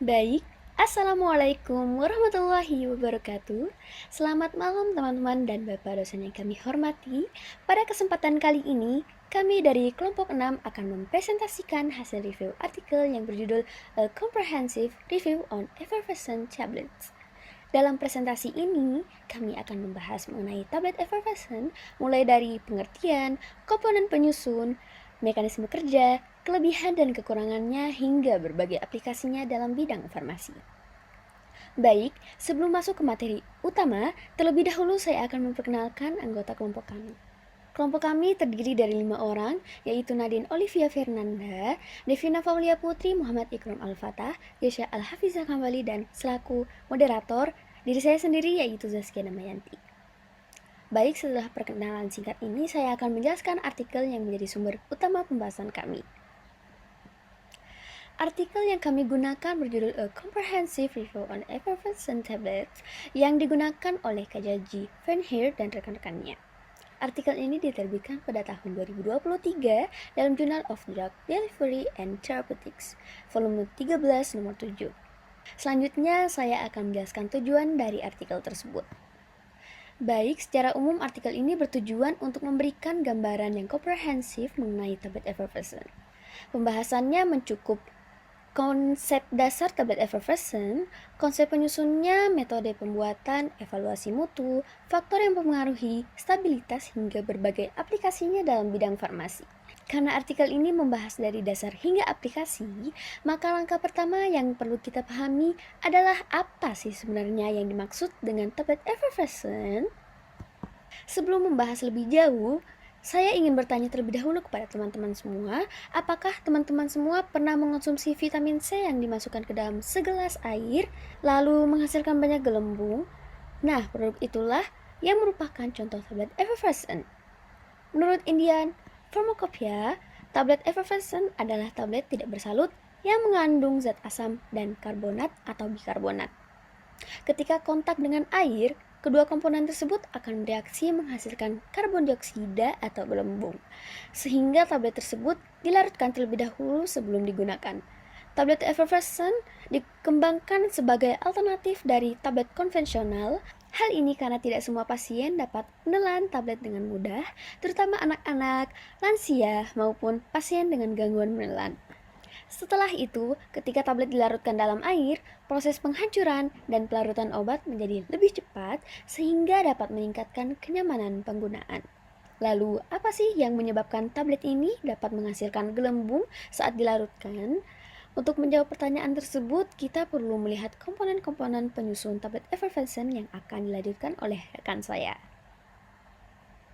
Baik, Assalamualaikum warahmatullahi wabarakatuh. Selamat malam teman-teman dan Bapak dosen yang kami hormati. Pada kesempatan kali ini, kami dari kelompok 6 akan mempresentasikan hasil review artikel yang berjudul A Comprehensive Review on Effervescent Tablets. Dalam presentasi ini, kami akan membahas mengenai tablet effervescent mulai dari pengertian, komponen penyusun, mekanisme kerja, kelebihan dan kekurangannya hingga berbagai aplikasinya dalam bidang farmasi. Baik, sebelum masuk ke materi utama, terlebih dahulu saya akan memperkenalkan anggota kelompok kami. Kelompok kami terdiri dari 5 orang, yaitu Nadine Olivia Fernanda, Devina Faulia Putri, Muhammad Ikram Al-Fatah, Yesya Al-Hafizah Kambali, dan selaku moderator, diri saya sendiri yaitu Zaskia Damayanti. Baik, setelah perkenalan singkat ini, saya akan menjelaskan artikel yang menjadi sumber utama pembahasan kami. Artikel yang kami gunakan berjudul A Comprehensive Review on Effervescent Tablets yang digunakan oleh Kajaji Van Heer dan rekan-rekannya. Artikel ini diterbitkan pada tahun 2023 dalam Journal of Drug Delivery and Therapeutics, volume 13 nomor 7. Selanjutnya, saya akan menjelaskan tujuan dari artikel tersebut. Baik, secara umum artikel ini bertujuan untuk memberikan gambaran yang komprehensif mengenai tablet effervescent. Pembahasannya mencukup konsep dasar tablet effervescent, konsep penyusunnya, metode pembuatan, evaluasi mutu, faktor yang mempengaruhi stabilitas hingga berbagai aplikasinya dalam bidang farmasi. Karena artikel ini membahas dari dasar hingga aplikasi, maka langkah pertama yang perlu kita pahami adalah apa sih sebenarnya yang dimaksud dengan tablet effervescent. Sebelum membahas lebih jauh, saya ingin bertanya terlebih dahulu kepada teman-teman semua, apakah teman-teman semua pernah mengonsumsi vitamin C yang dimasukkan ke dalam segelas air, lalu menghasilkan banyak gelembung? Nah, produk itulah yang merupakan contoh tablet effervescent. Menurut Indian Pharmacopoeia, tablet effervescent adalah tablet tidak bersalut yang mengandung zat asam dan karbonat atau bikarbonat. Ketika kontak dengan air, kedua komponen tersebut akan bereaksi menghasilkan karbon dioksida atau gelembung, sehingga tablet tersebut dilarutkan terlebih dahulu sebelum digunakan. Tablet effervescent dikembangkan sebagai alternatif dari tablet konvensional. Hal ini karena tidak semua pasien dapat menelan tablet dengan mudah, terutama anak-anak, lansia, maupun pasien dengan gangguan menelan. Setelah itu, ketika tablet dilarutkan dalam air, proses penghancuran dan pelarutan obat menjadi lebih cepat sehingga dapat meningkatkan kenyamanan penggunaan. Lalu, apa sih yang menyebabkan tablet ini dapat menghasilkan gelembung saat dilarutkan? Untuk menjawab pertanyaan tersebut, kita perlu melihat komponen-komponen penyusun tablet effervescent yang akan dilanjutkan oleh rekan saya.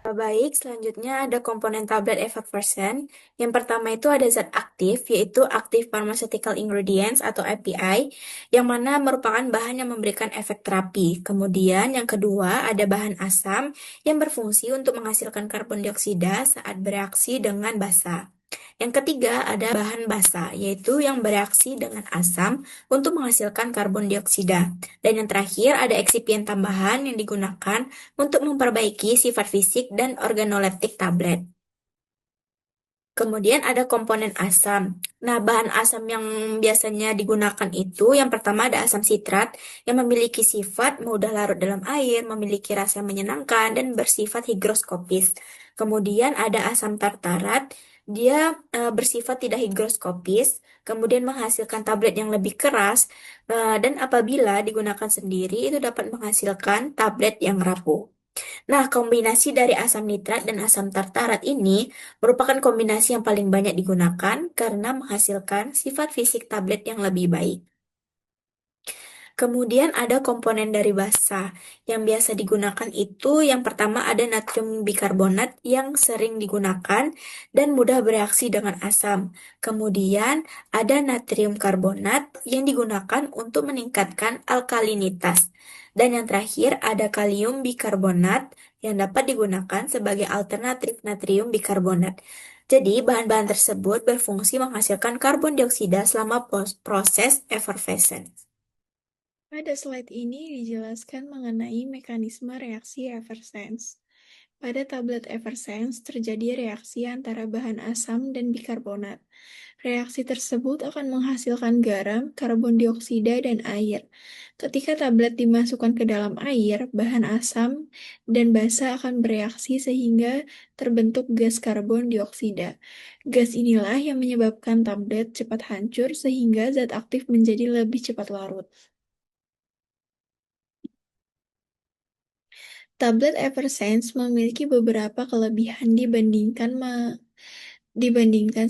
Baik, selanjutnya ada komponen tablet effervescent. Yang pertama itu ada zat aktif, yaitu Active Pharmaceutical Ingredients atau API, yang mana merupakan bahan yang memberikan efek terapi. Kemudian yang kedua ada bahan asam yang berfungsi untuk menghasilkan karbon dioksida saat bereaksi dengan basa. Yang ketiga ada bahan basa, yaitu yang bereaksi dengan asam untuk menghasilkan karbon dioksida. Dan yang terakhir ada eksipien tambahan yang digunakan untuk memperbaiki sifat fisik dan organoleptik tablet. Kemudian ada komponen asam. Nah, bahan asam yang biasanya digunakan itu yang pertama ada asam sitrat yang memiliki sifat mudah larut dalam air, memiliki rasa menyenangkan dan bersifat higroskopis. Kemudian ada asam tartarat, dia bersifat tidak higroskopis, kemudian menghasilkan tablet yang lebih keras, dan apabila digunakan sendiri itu dapat menghasilkan tablet yang rapuh. Nah, kombinasi dari asam nitrat dan asam tartarat ini merupakan kombinasi yang paling banyak digunakan karena menghasilkan sifat fisik tablet yang lebih baik. Kemudian ada komponen dari basa. Yang biasa digunakan itu yang pertama ada natrium bikarbonat yang sering digunakan dan mudah bereaksi dengan asam. Kemudian ada natrium karbonat yang digunakan untuk meningkatkan alkalinitas. Dan yang terakhir ada kalium bikarbonat yang dapat digunakan sebagai alternatif natrium bikarbonat. Jadi, bahan-bahan tersebut berfungsi menghasilkan karbon dioksida selama proses effervescent. Pada slide ini dijelaskan mengenai mekanisme reaksi Eversense. Pada tablet Eversense terjadi reaksi antara bahan asam dan bikarbonat. Reaksi tersebut akan menghasilkan garam, karbon dioksida, dan air. Ketika tablet dimasukkan ke dalam air, bahan asam dan basa akan bereaksi sehingga terbentuk gas karbon dioksida. Gas inilah yang menyebabkan tablet cepat hancur sehingga zat aktif menjadi lebih cepat larut. Tablet Eversense memiliki beberapa kelebihan dibandingkan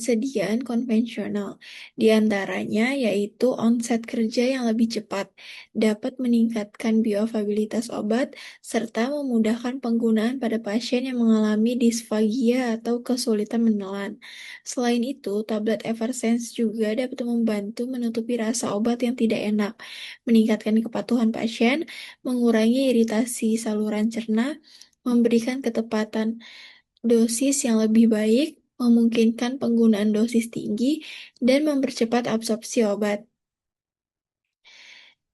sediaan konvensional. Di antaranya yaitu onset kerja yang lebih cepat, dapat meningkatkan bioavailabilitas obat, serta memudahkan penggunaan pada pasien yang mengalami disfagia atau kesulitan menelan. Selain itu, tablet Eversense juga dapat membantu menutupi rasa obat yang tidak enak, meningkatkan kepatuhan pasien, mengurangi iritasi saluran cerna, memberikan ketepatan dosis yang lebih baik, memungkinkan penggunaan dosis tinggi, dan mempercepat absorpsi obat.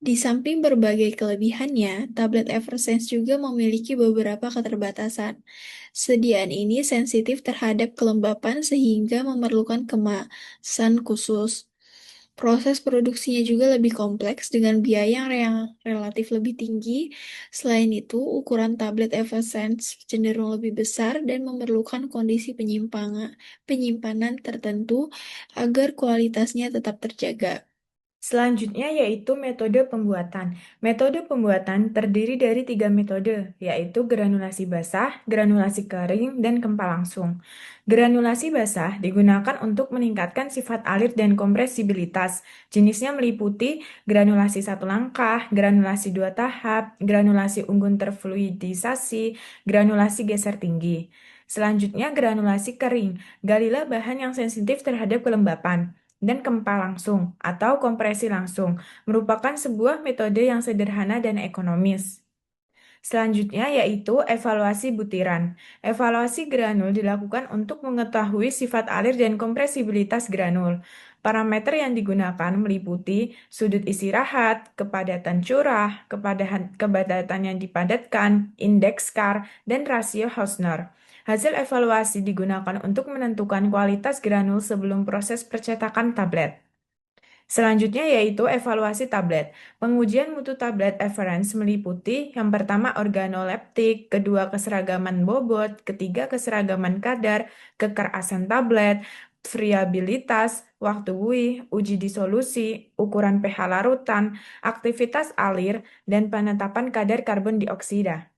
Di samping berbagai kelebihannya, tablet Eversense juga memiliki beberapa keterbatasan. Sediaan ini sensitif terhadap kelembapan sehingga memerlukan kemasan khusus. Proses produksinya juga lebih kompleks dengan biaya yang relatif lebih tinggi. Selain itu, ukuran tablet Eversense cenderung lebih besar dan memerlukan kondisi penyimpanan tertentu agar kualitasnya tetap terjaga. Selanjutnya yaitu metode pembuatan. Metode pembuatan terdiri dari 3 metode, yaitu granulasi basah, granulasi kering, dan kempal langsung. Granulasi basah digunakan untuk meningkatkan sifat alir dan kompresibilitas. Jenisnya meliputi granulasi 1 langkah, granulasi 2 tahap, granulasi unggun terfluidisasi, granulasi geser tinggi. Selanjutnya granulasi kering. Galilah bahan yang sensitif terhadap kelembapan. Dan kempal langsung atau kompresi langsung merupakan sebuah metode yang sederhana dan ekonomis. Selanjutnya yaitu evaluasi butiran. Evaluasi granul dilakukan untuk mengetahui sifat alir dan kompresibilitas granul. Parameter yang digunakan meliputi sudut istirahat, kepadatan curah, kepadatan yang dipadatkan, indeks Carr, dan rasio Hausner. Hasil evaluasi digunakan untuk menentukan kualitas granul sebelum proses percetakan tablet. Selanjutnya yaitu evaluasi tablet. Pengujian mutu tablet Everence meliputi yang pertama organoleptik, kedua keseragaman bobot, ketiga keseragaman kadar, kekerasan tablet, friabilitas, waktu buih, uji disolusi, ukuran pH larutan, aktivitas alir, dan penetapan kadar karbon dioksida.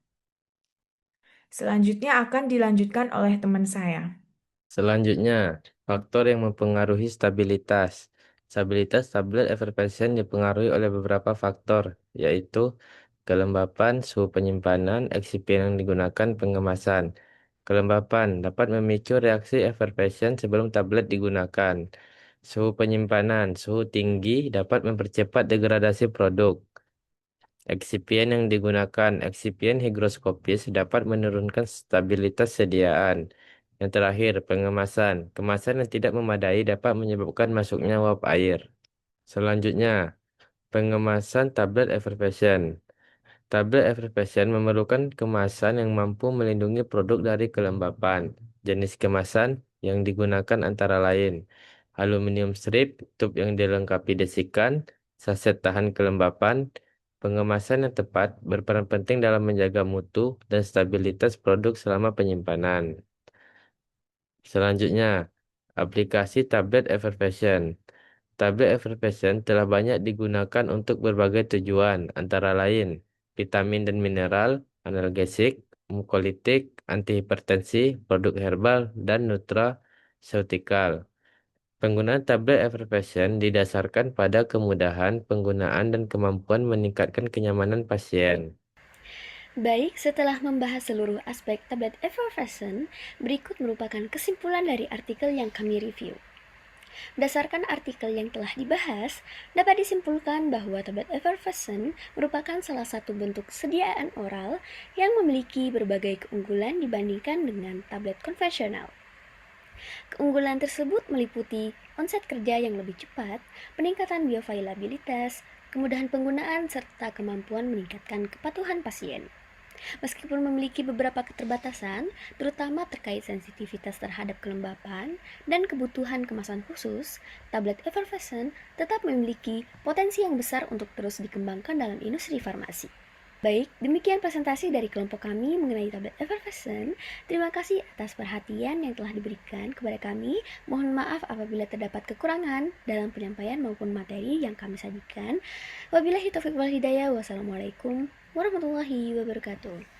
Selanjutnya akan dilanjutkan oleh teman saya. Selanjutnya, faktor yang mempengaruhi stabilitas. Stabilitas tablet effervescent dipengaruhi oleh beberapa faktor, yaitu kelembapan, suhu penyimpanan, eksipien yang digunakan, pengemasan. Kelembapan dapat memicu reaksi effervescent sebelum tablet digunakan. Suhu penyimpanan, suhu tinggi dapat mempercepat degradasi produk. Eksipien yang digunakan, eksipien higroskopis dapat menurunkan stabilitas sediaan. Yang terakhir, pengemasan. Kemasan yang tidak memadai dapat menyebabkan masuknya uap air. Selanjutnya, pengemasan tablet effervescent. Tablet effervescent memerlukan kemasan yang mampu melindungi produk dari kelembapan. Jenis kemasan yang digunakan antara lain aluminium strip, tub yang dilengkapi desikan, saset tahan kelembapan. Pengemasan yang tepat berperan penting dalam menjaga mutu dan stabilitas produk selama penyimpanan. Selanjutnya, aplikasi tablet effervescent. Tablet effervescent telah banyak digunakan untuk berbagai tujuan, antara lain vitamin dan mineral, analgesik, mukolitik, antihipertensi, produk herbal, dan nutraceutikal. Penggunaan tablet effervescent didasarkan pada kemudahan penggunaan dan kemampuan meningkatkan kenyamanan pasien. Baik, setelah membahas seluruh aspek tablet effervescent, berikut merupakan kesimpulan dari artikel yang kami review. Berdasarkan artikel yang telah dibahas, dapat disimpulkan bahwa tablet effervescent merupakan salah satu bentuk sediaan oral yang memiliki berbagai keunggulan dibandingkan dengan tablet konvensional. Keunggulan tersebut meliputi onset kerja yang lebih cepat, peningkatan bioavailabilitas, kemudahan penggunaan, serta kemampuan meningkatkan kepatuhan pasien. Meskipun memiliki beberapa keterbatasan, terutama terkait sensitivitas terhadap kelembapan dan kebutuhan kemasan khusus, tablet effervescent tetap memiliki potensi yang besar untuk terus dikembangkan dalam industri farmasi. Baik, demikian presentasi dari kelompok kami mengenai tablet effervescent. Terima kasih atas perhatian yang telah diberikan kepada kami. Mohon maaf apabila terdapat kekurangan dalam penyampaian maupun materi yang kami sajikan. Wabillahi taufiq wal hidayah. Wassalamualaikum warahmatullahi wabarakatuh.